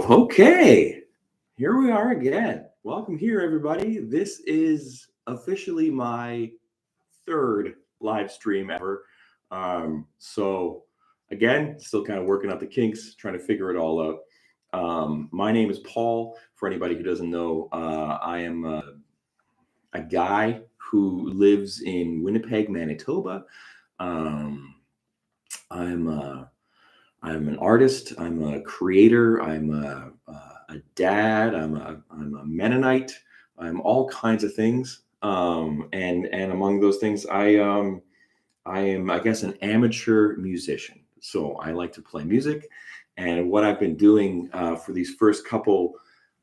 Okay, here we are again. Welcome here, everybody. This is officially my third live stream ever. So again, still kind of working out the kinks, trying to figure it all out. My name is Paul. For anybody who doesn't know, I am a guy who lives in Winnipeg, Manitoba. Um, I'm an artist. I'm a creator. I'm a dad. I'm a Mennonite. I'm all kinds of things. And among those things, I am, I guess, an amateur musician. So I like to play music. And what I've been doing for these first couple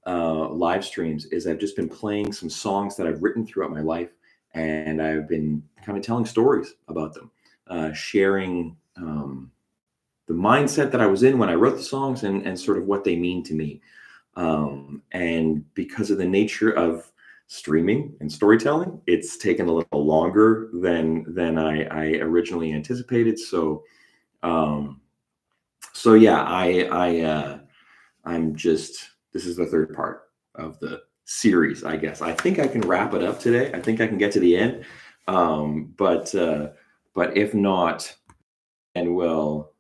live streams is I've just been playing some songs that I've written throughout my life, and I've been kind of telling stories about them, sharing the mindset that I was in when I wrote the songs and sort of what they mean to me. And because of the nature of streaming and storytelling, it's taken a little longer than I originally anticipated. So yeah, I'm just, this is the third part of the series, I guess. I think I can wrap it up today. I think I can get to the end. But if not, and we'll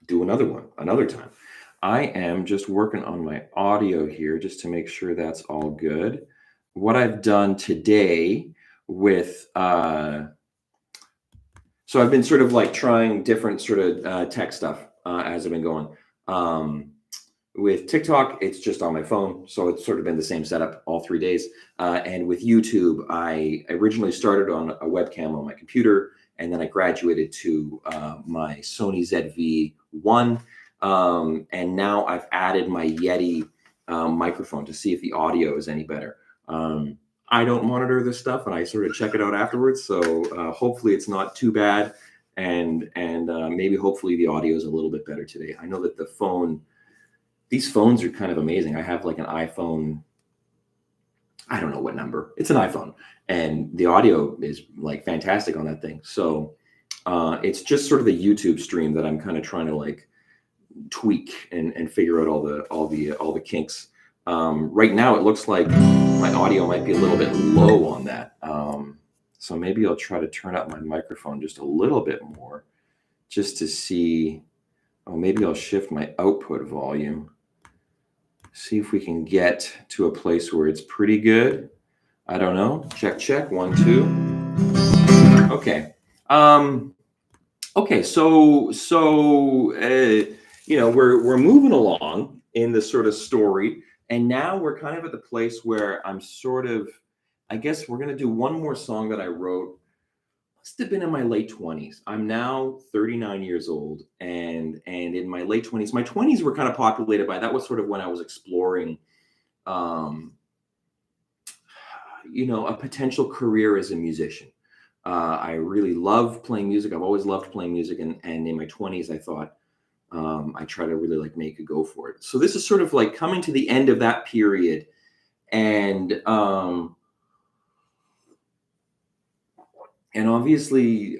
do another one another time. I am just working on my audio here just to make sure that's all good. What I've done today with so I've been sort of like trying different sort of tech stuff as I've been going. With TikTok, it's just on my phone, so it's sort of been the same setup all 3 days. And with YouTube, I originally started on a webcam on my computer, and then I graduated to my Sony ZV-1. And now I've added my Yeti microphone to see if the audio is any better. I don't monitor this stuff, and I sort of check it out afterwards. So hopefully it's not too bad. And maybe hopefully the audio is a little bit better today. I know that these phones are kind of amazing. I have like an iPhone, I don't know what number. It's an iPhone, and the audio is like fantastic on that thing. So it's just sort of a YouTube stream that I'm kind of trying to like tweak and figure out all the kinks. Right now, it looks like my audio might be a little bit low on that. So maybe I'll try to turn up my microphone just a little bit more, just to see. Oh, maybe I'll shift my output volume. See if we can get to a place where it's pretty good. I don't know. Check. 1, 2. Okay. Okay. So we're moving along in this sort of story, and now we're kind of at the place where I'm sort of, I guess we're gonna do one more song that I wrote. Must have been in my late 20s. I'm now 39 years old, and in my late 20s, my 20s were kind of populated by, that was sort of when I was exploring, a potential career as a musician. I really love playing music. I've always loved playing music, and in my 20s, I thought I try to really like make a go for it. So this is sort of like coming to the end of that period, and obviously,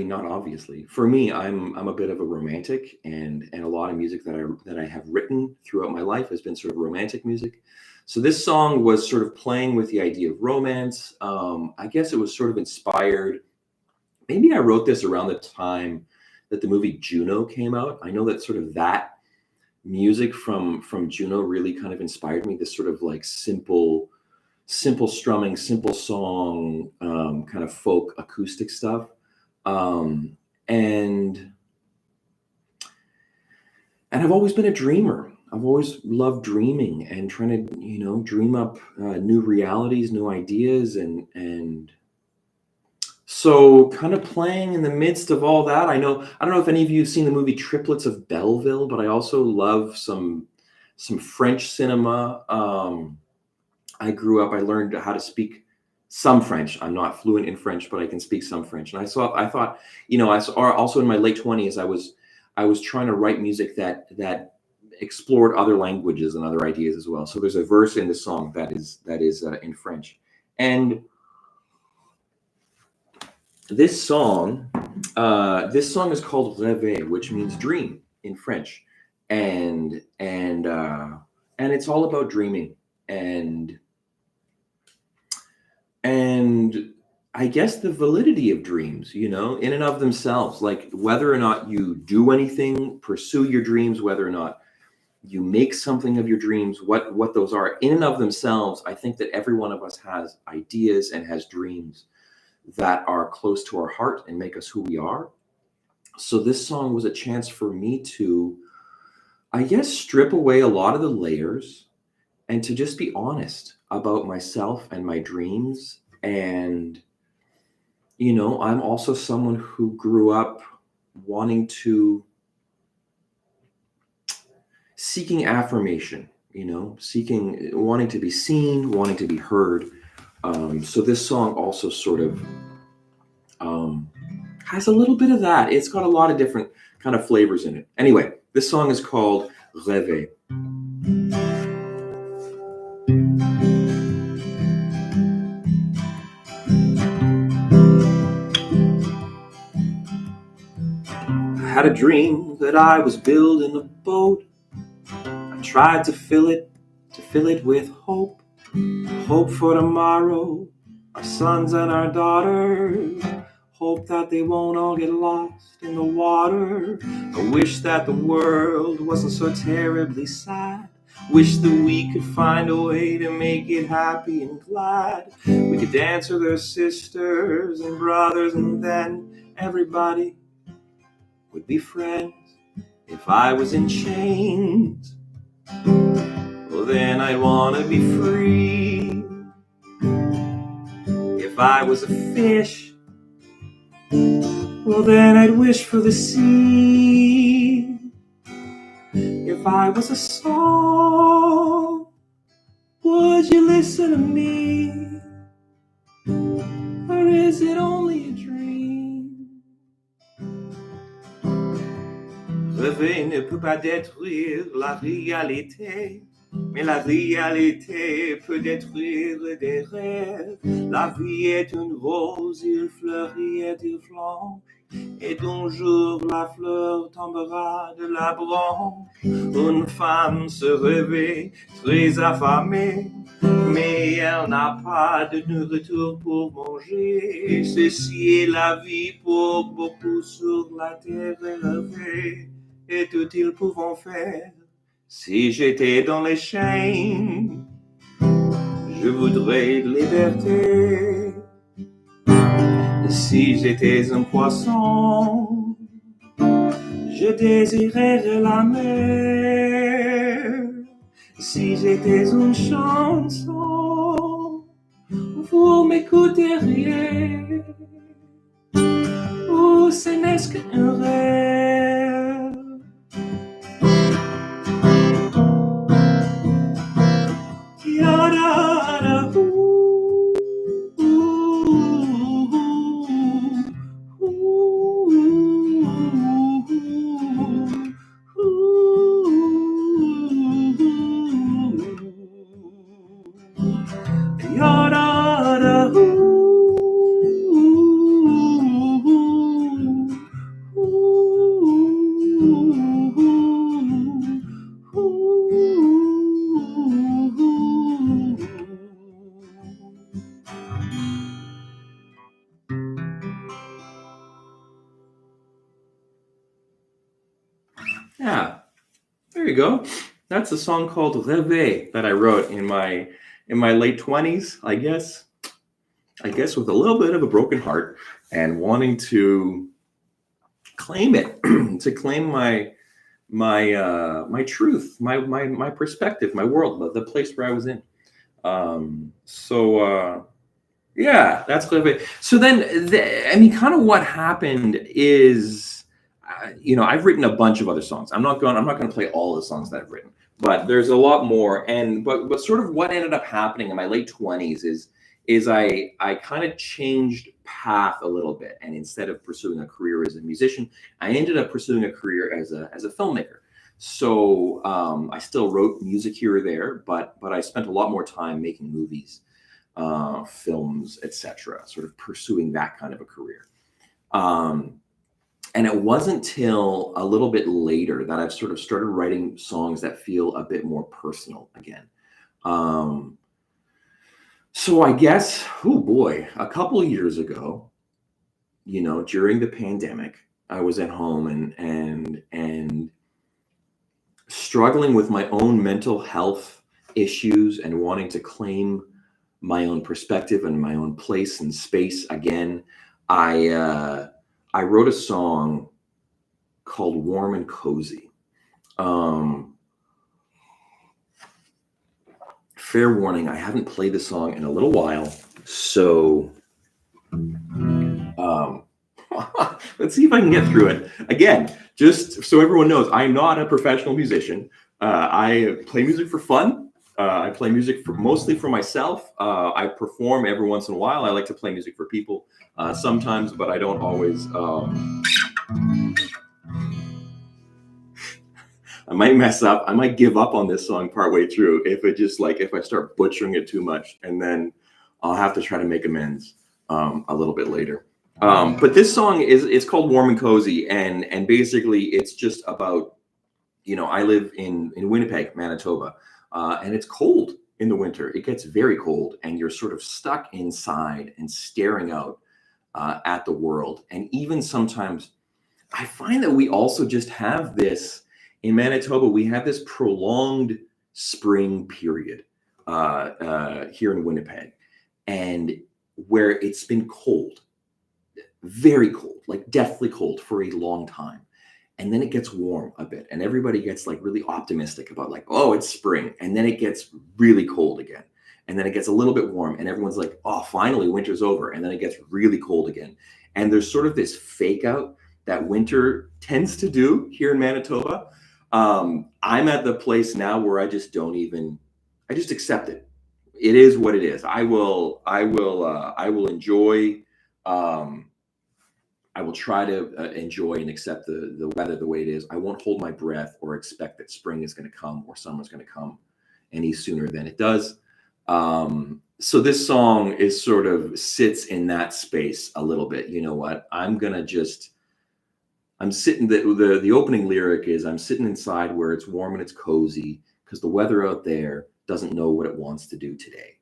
not obviously. For me, I'm a bit of a romantic, and a lot of music that I have written throughout my life has been sort of romantic music. So this song was sort of playing with the idea of romance. I guess it was sort of inspired. Maybe I wrote this around the time that the movie Juno came out. I know that sort of that music from Juno really kind of inspired me. This sort of like simple strumming, simple song, kind of folk acoustic stuff. And I've always been a dreamer. I've always loved dreaming and trying to, dream up new realities, new ideas. And so kind of playing in the midst of all that, I don't know if any of you have seen the movie Triplets of Belleville, but I also love some French cinema. I grew up, I learned how to speak some French. I'm not fluent in French, but I can speak some French. And I thought, also in my late 20s, I was trying to write music that explored other languages and other ideas as well. So there's a verse in the song that is in French. And this song This song is called Rêver, which means dream in French, and and uh, and it's all about dreaming and and I guess the validity of dreams, in and of themselves, like whether or not you do anything, pursue your dreams, whether or not you make something of your dreams, what those are in and of themselves. I think that every one of us has ideas and has dreams that are close to our heart and make us who we are. So this song was a chance for me to, I guess, strip away a lot of the layers and to just be honest about myself and my dreams. And I'm also someone who grew up wanting to seeking affirmation, seeking, wanting to be seen, wanting to be heard. So this song also sort of um, has a little bit of that. It's got a lot of different kind of flavors in it. Anyway, this song is called Rêver. I had a dream that I was building a boat. I tried to fill it with hope. Hope for tomorrow, our sons and our daughters. Hope that they won't all get lost in the water. I wish that the world wasn't so terribly sad. Wish that we could find a way to make it happy and glad. We could dance with our sisters and brothers, and then everybody would be friends. If I was in chains, well then I'd want to be free. If I was a fish, well then I'd wish for the sea. If I was a song, would you listen to me? Or is it only a dream? Rêver ne peut pas détruire la réalité, mais la réalité peut détruire des rêves. La vie est une rose, il fleurit et il flambe, et d'un jour la fleur tombera de la branche. Une femme se réveille très affamée, mais elle n'a pas de nourriture pour manger. Ceci est la vie pour beaucoup sur la terre élevée, et tout ils pouvons faire. Si j'étais dans les chaînes, je voudrais liberté. Si j'étais un poisson, je désirerais la mer. Si j'étais une chanson, vous m'écouteriez. Ou ce n'est qu'un rêve. Yeah, there you go. That's a song called Rêver that I wrote in my late 20s, I guess. With a little bit of a broken heart and wanting to claim it, to claim my truth, my perspective, my world, the place where I was in. Yeah, that's Rêver. So then, kind of what happened is, I've written a bunch of other songs. I'm not going to play all the songs that I've written, but there's a lot more. But sort of what ended up happening in my late 20s is I kind of changed path a little bit, and instead of pursuing a career as a musician, I ended up pursuing a career as a filmmaker. So I still wrote music here or there, but I spent a lot more time making movies, films, etc., sort of pursuing that kind of a career. And it wasn't till a little bit later that I've sort of started writing songs that feel a bit more personal again. Um, so I guess, oh boy, a couple of years ago, during the pandemic, I was at home and struggling with my own mental health issues and wanting to claim my own perspective and my own place and space again. I wrote a song called "Warm and Cozy." Um, Fair warning, I haven't played the song in a little while, so um, let's see if I can get through it. Again, just so everyone knows, I'm not a professional musician. I play music for fun. I play music mostly for myself. I perform every once in a while. I like to play music for people sometimes, but I don't always. I might mess up. I might give up on this song partway through if I start butchering it too much, and then I'll have to try to make amends a little bit later. But this song it's called "Warm and Cozy," and basically it's just about I live in Winnipeg, Manitoba, and it's cold in the winter. It gets very cold, and you're sort of stuck inside and staring out at the world. And even sometimes, I find that we also just have this in Manitoba. We have this prolonged spring period here in Winnipeg, and where it's been cold, very cold, like deathly cold for a long time. And then it gets warm a bit, and everybody gets like really optimistic about like, oh, it's spring. And then it gets really cold again. And then it gets a little bit warm, and everyone's like, oh, finally winter's over. And then it gets really cold again. And there's sort of this fake out that winter tends to do here in Manitoba. I'm at the place now where I just I just accept it. It is what it is. I will enjoy. Um, I will try to enjoy and accept the weather the way it is. I won't hold my breath or expect that spring is going to come or summer's going to come any sooner than it does. So this song is sort of sits in that space a little bit. You know what? I'm sitting. The opening lyric is, "I'm sitting inside where it's warm and it's cozy because the weather out there doesn't know what it wants to do today."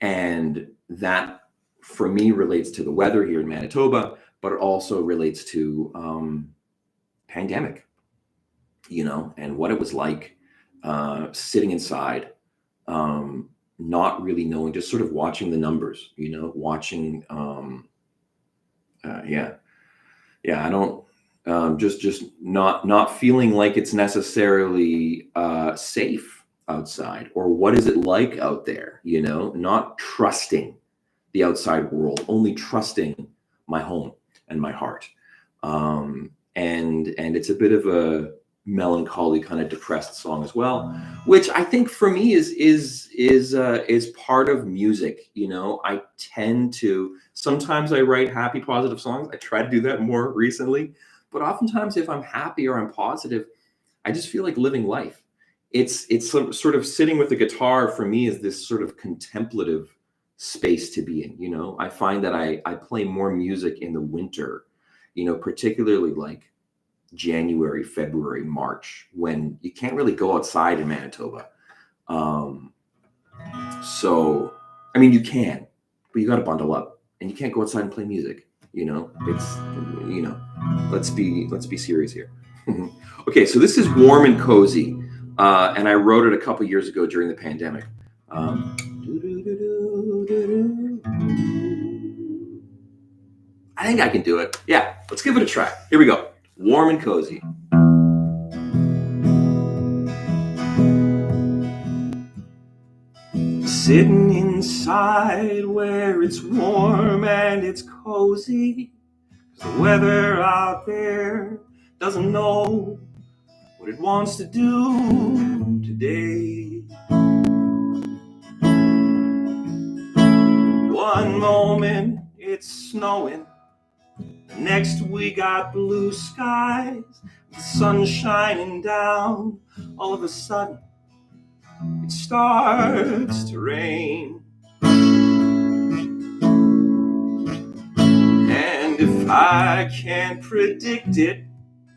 And that, for me, relates to the weather here in Manitoba, but it also relates to pandemic, and what it was like sitting inside, not really knowing, just sort of watching the numbers, watching, yeah, yeah. I don't just not feeling like it's necessarily safe outside, or what is it like out there, not trusting the outside world, only trusting my home and my heart. And it's a bit of a melancholy, kind of depressed song as well, which I think for me is part of music. I tend to sometimes I write happy, positive songs. I try to do that more recently, but oftentimes if I'm happy or I'm positive, I just feel like living life. It's sort of sitting with the guitar for me is this sort of contemplative space to be in. I find that I play more music in the winter, particularly like January, February, March, when you can't really go outside in Manitoba. um so I mean, you can, but you got to bundle up, and you can't go outside and play music. It's you know let's be serious here. Okay, so this is "Warm and Cozy," and I wrote it a couple years ago during the pandemic. um I think I can do it. Yeah, let's give it a try. Here we go. "Warm and Cozy." Sitting inside where it's warm and it's cozy, 'cause the weather out there doesn't know what it wants to do today. One moment it's snowing, the next we got blue skies, the sun shining down. All of a sudden it starts to rain. And And if I can't predict it,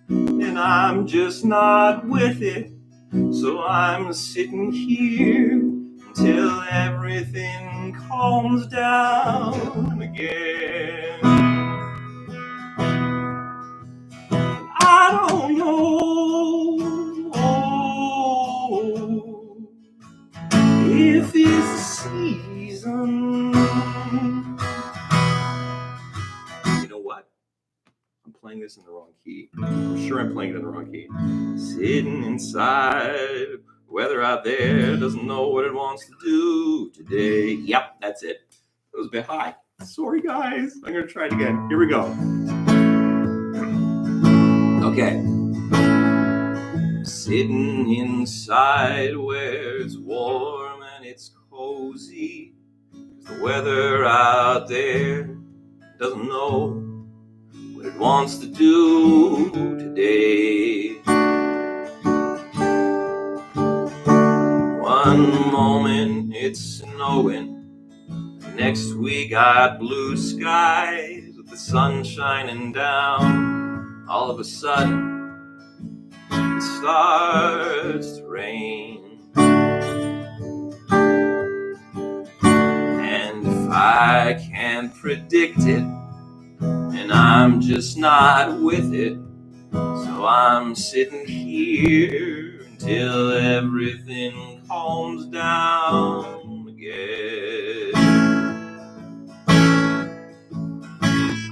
then I'm just not with it. So I'm sitting here until everything calms down again. I don't know if it's a season. You know what? I'm playing this in the wrong key. I'm sure I'm playing it in the wrong key. Sitting inside, weather out there doesn't know what it wants to do today. Yep, that's it. It was a bit high. Sorry, guys. I'm going to try it again. Here we go. Okay. Sitting inside where it's warm and it's cozy, 'cause the weather out there doesn't know what it wants to do today. One moment it's snowing, next we got blue skies with the sun shining down. All of a sudden it starts to rain, and if I can't predict it, and I'm just not with it, so I'm sitting here until everything calms down again.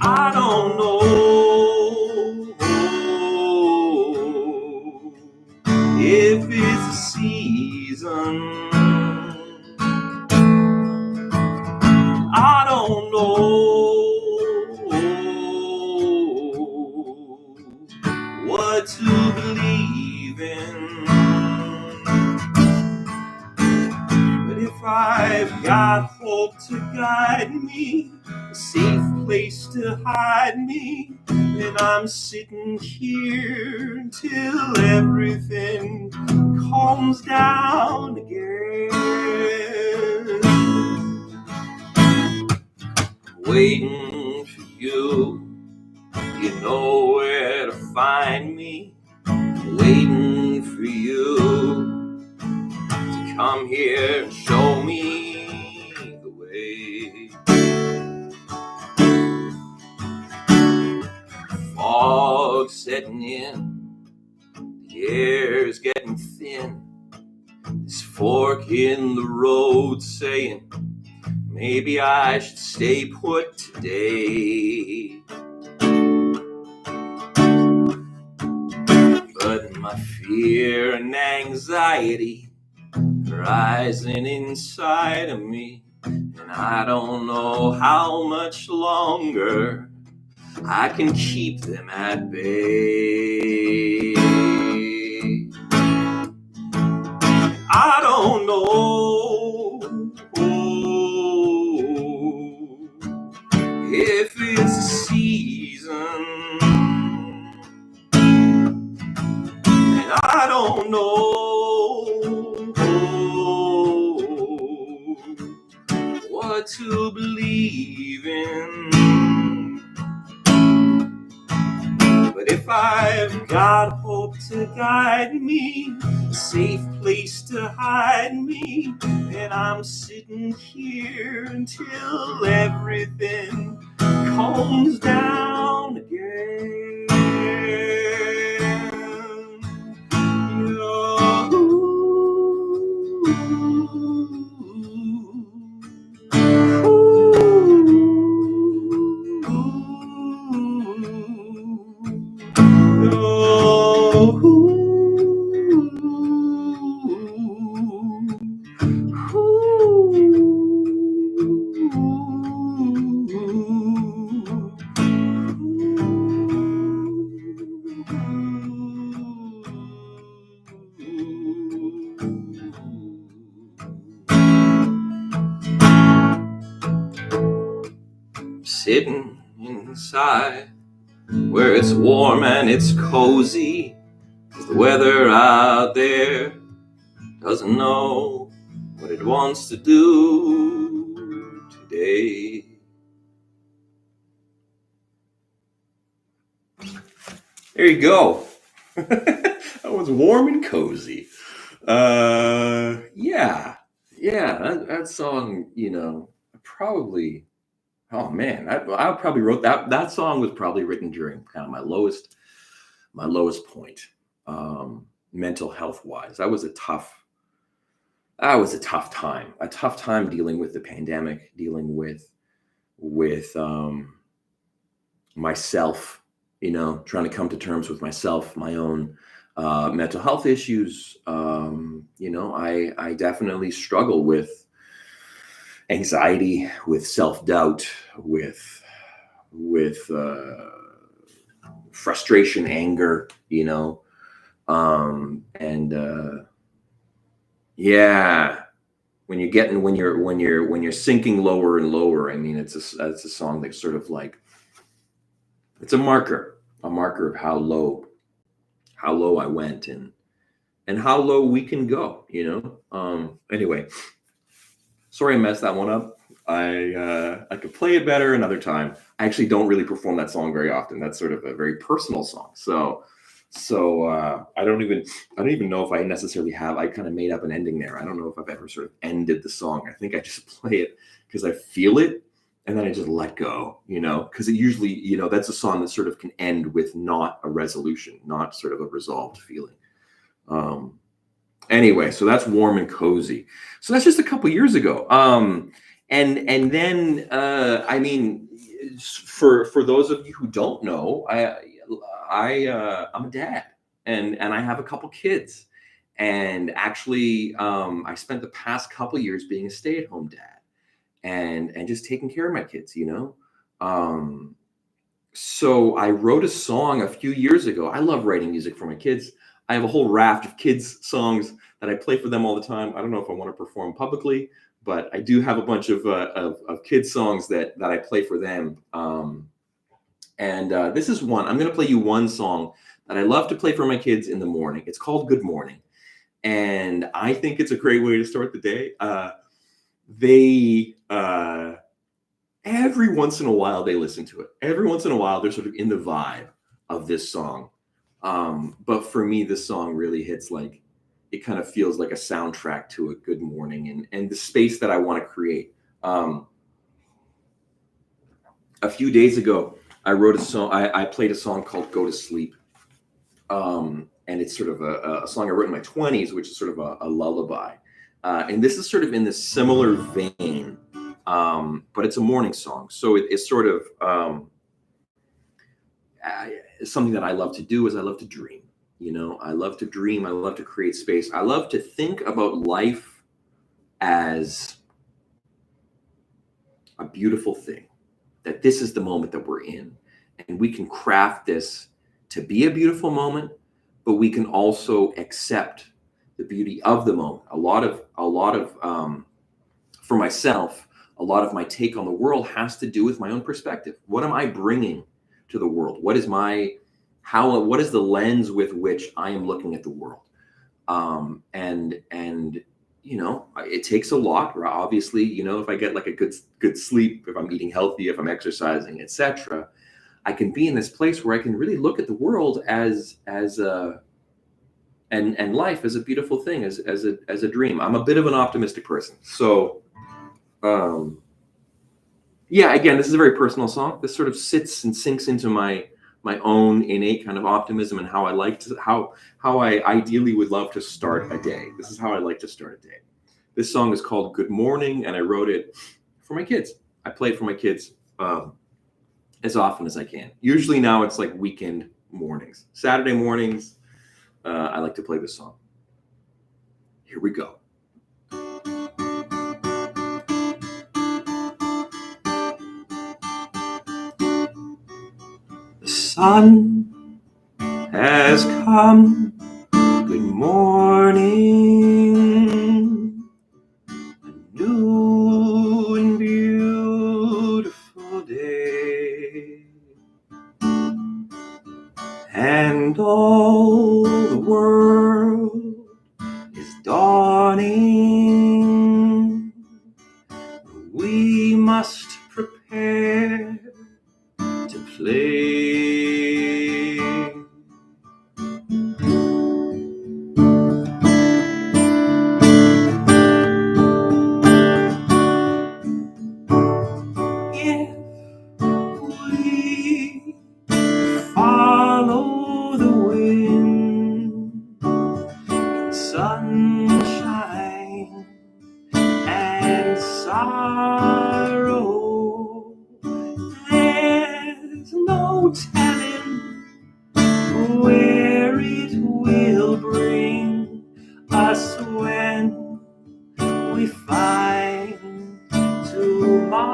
I don't know if it's a season. I don't know what to believe in, but if I've got hope to guide me, a safe place to hide me, then I'm sitting here until everything calms down again. Waiting for you, you know where to find me. Waiting for you to come here and show me the way. Fog setting in, the air's getting thin. This fork in the road saying, maybe I should stay put today. But my fear and anxiety rising inside of me, and I don't know how much longer I can keep them at bay. I don't know if it's a season, and I don't know what to believe in, but if I've got hope to guide me, a safe place to hide me, and I'm sitting here until everything calms down again. Sitting inside where it's warm and it's cozy, 'cause the weather out there doesn't know what it wants to do today. There you go. That was warm and cozy. Yeah, yeah. That song, probably. Oh man, I probably wrote that. That song was probably written during kind of my lowest point, mental health wise. That was a tough time. A tough time dealing with the pandemic, dealing with myself, trying to come to terms with myself, my own mental health issues. I definitely struggle with anxiety, with self doubt, with frustration, anger. And yeah, when you're sinking lower and lower. I mean, it's a song that's sort of like it's a marker of how low I went and how low we can go. Anyway, sorry I messed that one up. I could play it better another time. I actually don't really perform that song very often. That's sort of a very personal song. So I don't even know if I necessarily have. I kind of made up an ending there. I don't know if I've ever sort of ended the song. I think I just play it because I feel it, and then I just let go. Because it usually, that's a song that sort of can end with not a resolution, not sort of a resolved feeling. Um, Anyway, so that's warm and cozy. So that's just a couple years ago. And then I mean, for those of you who don't know, I'm a dad, and I have a couple kids, and actually I spent the past couple years being a stay-at-home dad and just taking care of my kids. Um, so I wrote a song a few years ago. I love writing music for my kids. I have a whole raft of kids songs that I play for them all the time. I don't know if I want to perform publicly, but I do have a bunch of kids songs that I play for them. And this is one. I'm going to play you one song that I love to play for my kids in the morning. It's called "Good Morning," and I think it's a great way to start the day. They Every once in a while they listen to it. Every once in a while they're sort of in the vibe of this song. But for me, this song really hits like it kind of feels like a soundtrack to a good morning and the space that I want to create. Um, a few days ago, I wrote a song. I played a song called "Go to Sleep," and it's sort of a song I wrote in my 20s, which is sort of a lullaby. And this is sort of in this similar vein, but it's a morning song. So it's sort of something that I love to do is I love to dream. I love to dream. I love to create space. I love to think about life as a beautiful thing, that this is the moment that we're in. And we can craft this to be a beautiful moment, but we can also accept the beauty of the moment. For myself, a lot of my take on the world has to do with my own perspective. What am I bringing to the world? What is the lens with which I am looking at the world? And it takes a lot. Obviously, if I get like a good sleep, if I'm eating healthy, if I'm exercising, etc., I can be in this place where I can really look at the world as a and life as a beautiful thing, as a dream. I'm a bit of an optimistic person, so yeah. Again, this is a very personal song. This sort of sits and sinks into my own innate kind of optimism and how I ideally would love to start a day. This is how I like to start a day. This song is called "Good Morning," and I wrote it for my kids. I play it for my kids as often as I can. Usually now it's like weekend mornings, Saturday mornings. I like to play this song. Here we go. The sun has come. Good morning. A new and beautiful day. And all the world is dawning. We must prepare to play. no telling where it will bring us when we find tomorrow.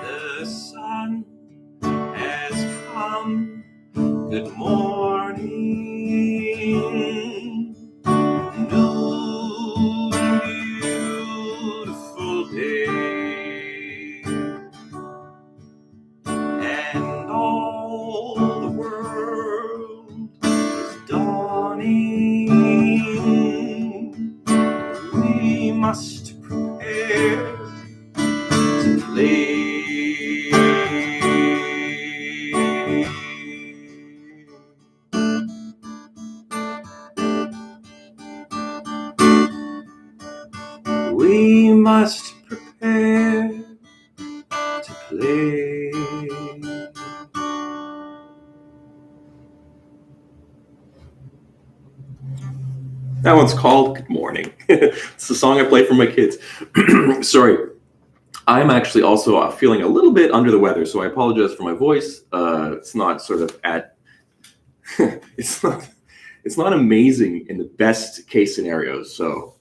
The sun has come. Good morning. New beautiful day. And all the world is dawning. We must prepare to play. We must prepare to play. That one's called Good Morning. It's the song I play for my kids. Sorry. I'm actually also feeling a little bit under the weather, so I apologize for my voice. It's not sort of at it's not amazing in the best case scenarios. So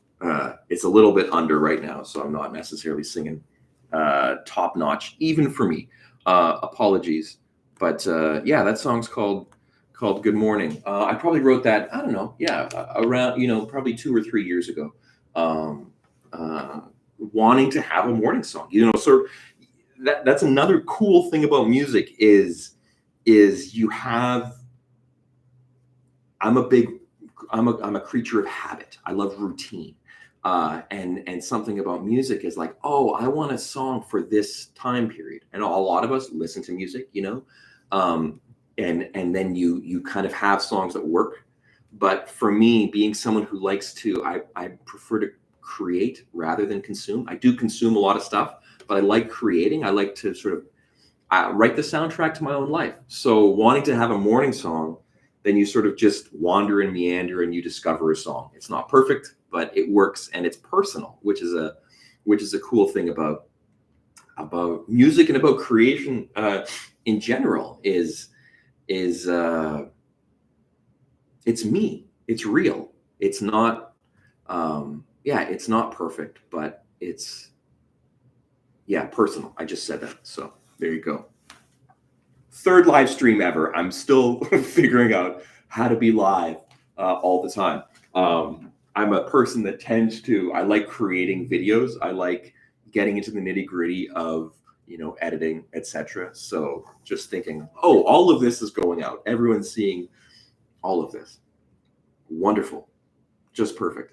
it's a little bit under right now. So I'm not necessarily singing top notch, even for me. Apologies, but yeah, that song's called Good Morning. I probably wrote that, I don't know, yeah, around, probably 2 or 3 years ago. Wanting to have a morning song, so that's another cool thing about music is you have, I'm a creature of habit. I love routine. And something about music is like, oh, I want a song for this time period. And a lot of us listen to music, and then you kind of have songs that work. But for me, being someone who likes to, I prefer to create rather than consume. I do consume a lot of stuff, but I like creating. I like to sort of write the soundtrack to my own life. So wanting to have a morning song, then you sort of just wander and meander and you discover a song. It's not perfect, but it works and it's personal, which is a cool thing about music and about creation in general is it's me. It's real. It's not it's not perfect, but it's personal. I just said that. So there you go. Third live stream ever. I'm still figuring out how to be live all the time. I'm a person that I like creating videos. I like getting into the nitty gritty of, editing, etc. So just thinking, oh, all of this is going out. Everyone's seeing all of this. Wonderful. Just perfect.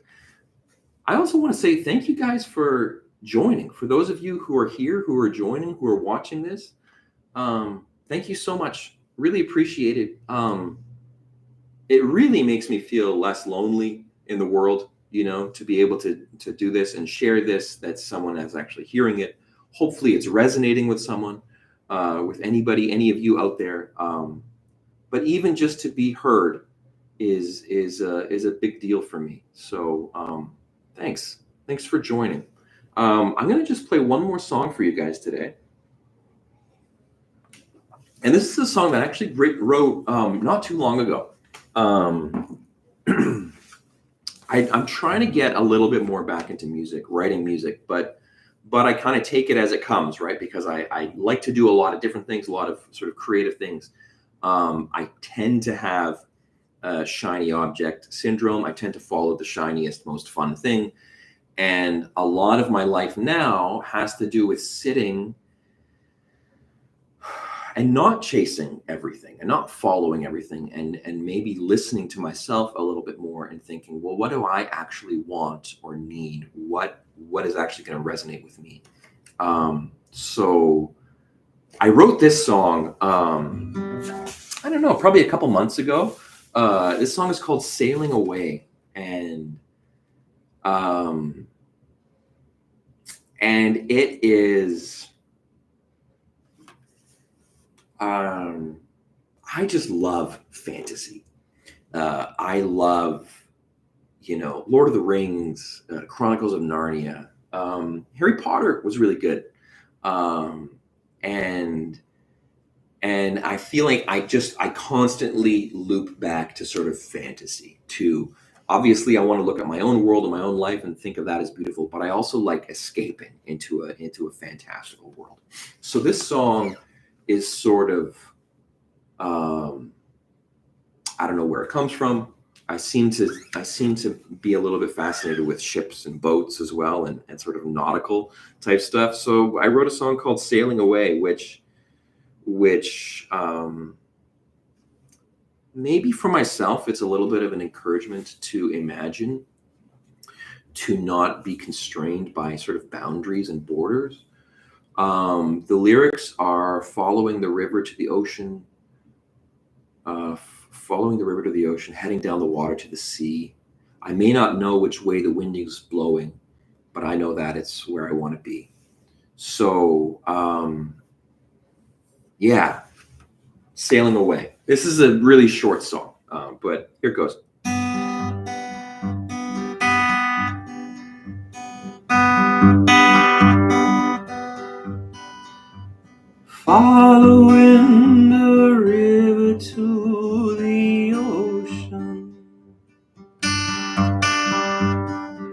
I also want to say thank you guys for joining. For those of you who are here, who are joining, who are watching this, thank you so much. Really appreciate it. It really makes me feel less lonely in the world, to be able to do this and share this, that someone is actually hearing it. Hopefully it's resonating with someone, with anybody, any of you out there. But even just to be heard is a big deal for me. So thanks for joining. I'm going to just play one more song for you guys today. And this is a song that I actually wrote not too long ago. I'm trying to get a little bit more back into music, writing music, but I kind of take it as it comes, right? Because I like to do a lot of different things, a lot of sort of creative things. I tend to have shiny object syndrome. I tend to follow the shiniest, most fun thing. And a lot of my life now has to do with sitting and not chasing everything and not following everything, and maybe listening to myself a little bit more and thinking, well, what do I actually want or need? What is actually going to resonate with me? So I wrote this song, I don't know, probably a couple months ago. This song is called Sailing Away. And it is, I just love fantasy. I love Lord of the Rings, Chronicles of Narnia. Harry Potter was really good. And I feel like I constantly loop back to sort of fantasy. To obviously, I want to look at my own world and my own life and think of that as beautiful, but I also like escaping into a fantastical world. So this song is sort of, I don't know where it comes from. I seem to be a little bit fascinated with ships and boats as well, and sort of nautical type stuff. So I wrote a song called "Sailing Away," which maybe for myself, it's a little bit of an encouragement to imagine, to not be constrained by sort of boundaries and borders. The lyrics are following the river to the ocean, following the river to the ocean, heading down the water to the sea. I may not know which way the wind is blowing, but I know that it's where I want to be. So, yeah, Sailing Away. This is a really short song, but here it goes. Following the river to the ocean,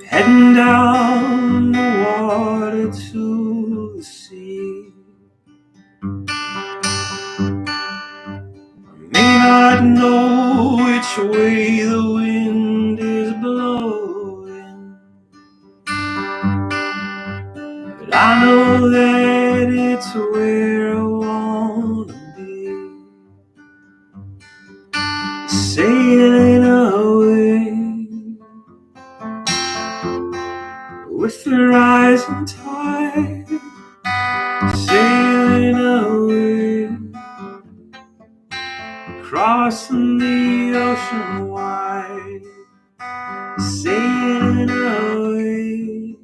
heading down the water to the sea. May not know which way the wind is blowing, but I know that it's where I wanna be. Sailing away with the rising tide, sailing away, crossing the ocean wide, sailing away,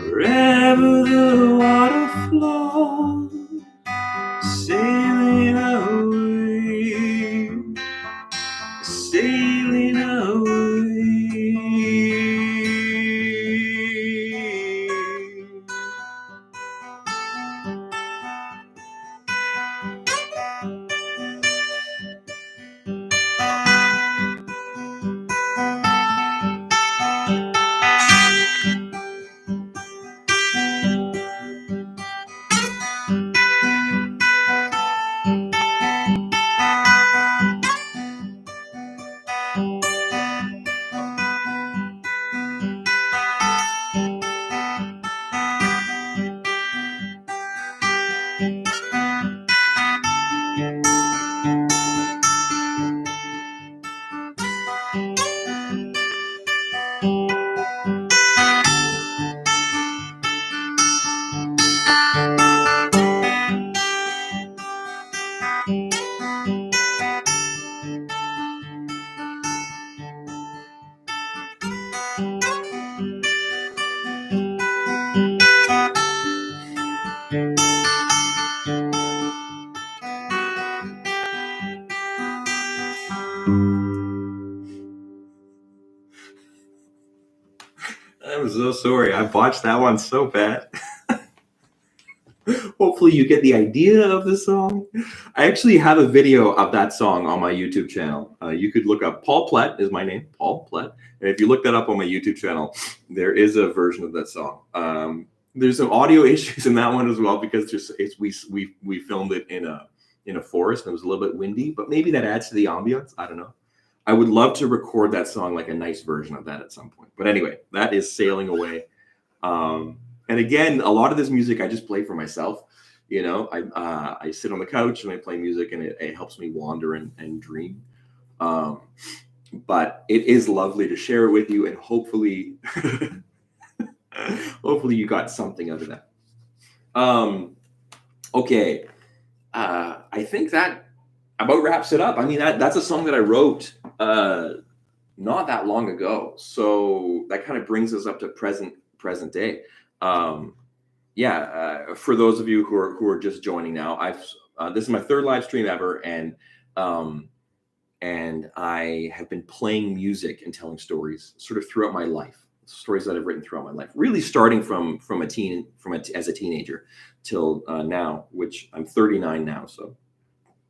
wherever the water flows, sailing away, sailing away. I'm so sorry. I botched that one so bad. Hopefully you get the idea of the song. I actually have a video of that song on my YouTube channel. You could look up Paul Plett is my name, Paul Plett. And if you look that up on my YouTube channel, there is a version of that song. There's some audio issues in that one as well because we filmed it in a forest and it was a little bit windy, but maybe that adds to the ambiance. I don't know. I would love to record that song, like a nice version of that at some point. But anyway, that is Sailing Away. And again, a lot of this music I just play for myself. I sit on the couch and I play music, and it helps me wander and dream. But it is lovely to share it with you, and hopefully, hopefully you got something out of that. Okay, I think that about wraps it up. I mean, that's a song that I wrote not that long ago, so that kind of brings us up to present day. For those of you who are just joining now, this is my third live stream ever, and and I have been playing music and telling stories sort of throughout my life, stories that I've written throughout my life, really starting as a teenager till now, which I'm 39 now, so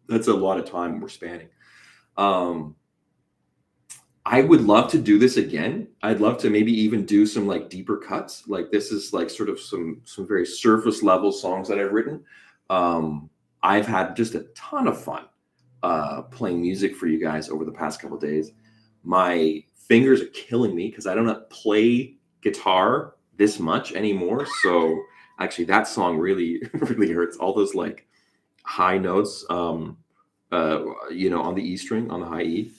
that's a lot of time we're spanning. Um, I would love to do this again. I'd love to maybe even do some like deeper cuts. Like this is like sort of some very surface level songs that I've written. I've had just a ton of fun playing music for you guys over the past couple of days. My fingers are killing me because I don't play guitar this much anymore. So actually, that song really really hurts. All those like high notes, on the E string, on the high E.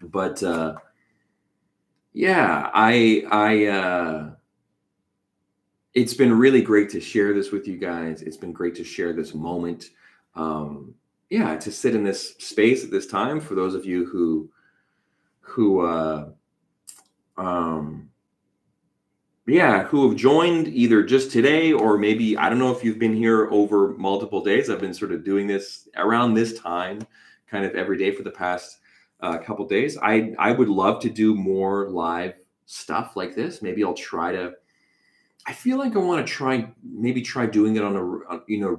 But yeah, it's been really great to share this with you guys. It's been great to share this moment. Yeah, to sit in this space at this time for those of you who um who have joined either just today, or maybe I don't know if you've been here over multiple days. I've been sort of doing this around this time kind of every day for the past couple days. I would love to do more live stuff like this. Maybe I'll try to. I feel like I want to try doing it on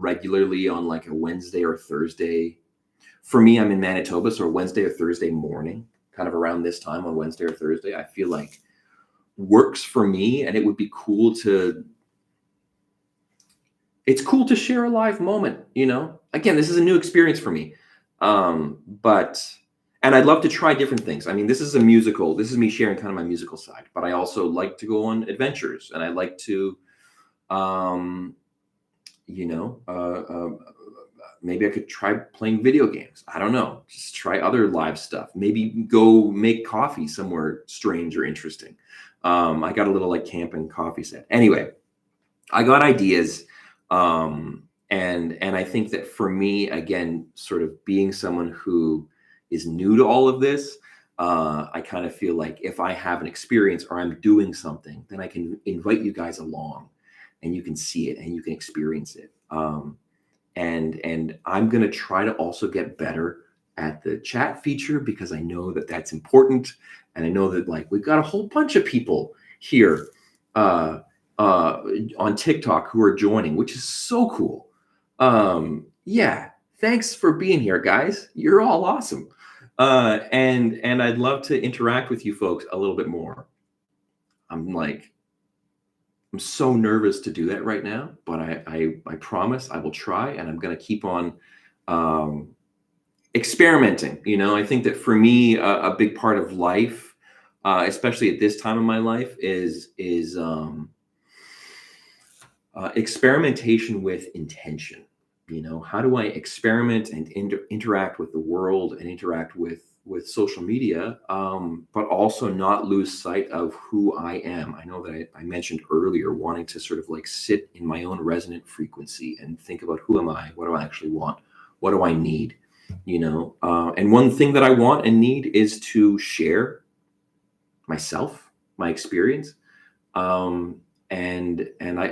regularly on like a Wednesday or Thursday. For me, I'm in Manitoba, so Wednesday or Thursday morning, kind of around this time on Wednesday or Thursday, I feel like works for me, and it would be cool to. It's cool to share a live moment. Again, this is a new experience for me, but and I'd love to try different things. I mean, this is a musical. This is me sharing kind of my musical side, but I also like to go on adventures, and I like to, um, maybe I could try playing video games. I don't know. Just try other live stuff. Maybe go make coffee somewhere strange or interesting. I got a little like camping coffee set. Anyway, I got ideas. And I think that for me, again, sort of being someone who is new to all of this, I kind of feel like if I have an experience or I'm doing something, then I can invite you guys along and you can see it and you can experience it. And I'm going to try to also get better at the chat feature because I know that that's important. And I know that like we've got a whole bunch of people here on TikTok who are joining, which is so cool. Yeah, thanks for being here, guys. You're all awesome. And I'd love to interact with you folks a little bit more. I'm so nervous to do that right now, but I promise I will try, and I'm going to keep on experimenting. I think that for me, a big part of life, especially at this time of my life, is experimentation with intention. How do I experiment and interact with the world and interact with social media, but also not lose sight of who I am. I know that I mentioned earlier wanting to sort of like sit in my own resonant frequency and think about who am I, what do I actually want, what do I need, and one thing that I want and need is to share myself, my experience, and I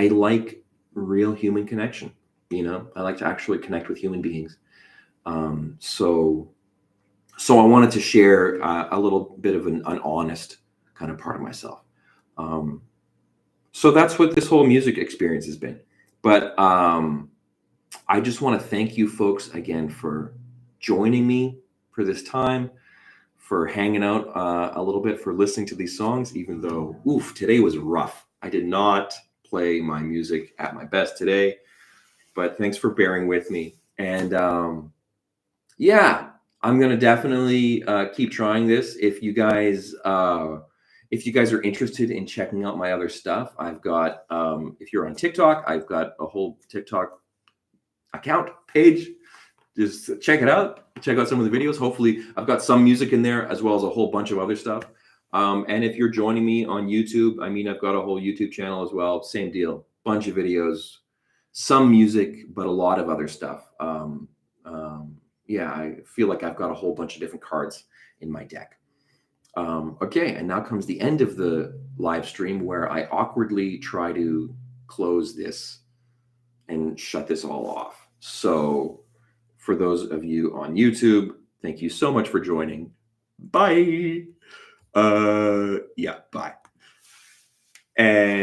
like real human connection. I like to actually connect with human beings. So I wanted to share a little bit of an honest kind of part of myself. So that's what this whole music experience has been. But I just want to thank you folks again for joining me for this time, for hanging out a little bit, for listening to these songs, even though, today was rough. I did not play my music at my best today, but thanks for bearing with me. And yeah, I'm gonna definitely keep trying this. If you guys are interested in checking out my other stuff, I've got if you're on TikTok, I've got a whole TikTok account page. Just check it out. Check out some of the videos. Hopefully, I've got some music in there as well as a whole bunch of other stuff. And if you're joining me on YouTube, I've got a whole YouTube channel as well. Same deal. Bunch of videos, some music, but a lot of other stuff. Yeah, I feel like I've got a whole bunch of different cards in my deck. Okay, and now comes the end of the live stream where I awkwardly try to close this and shut this all off. So For those of you on YouTube, thank you so much for joining. Bye. Yeah, bye. And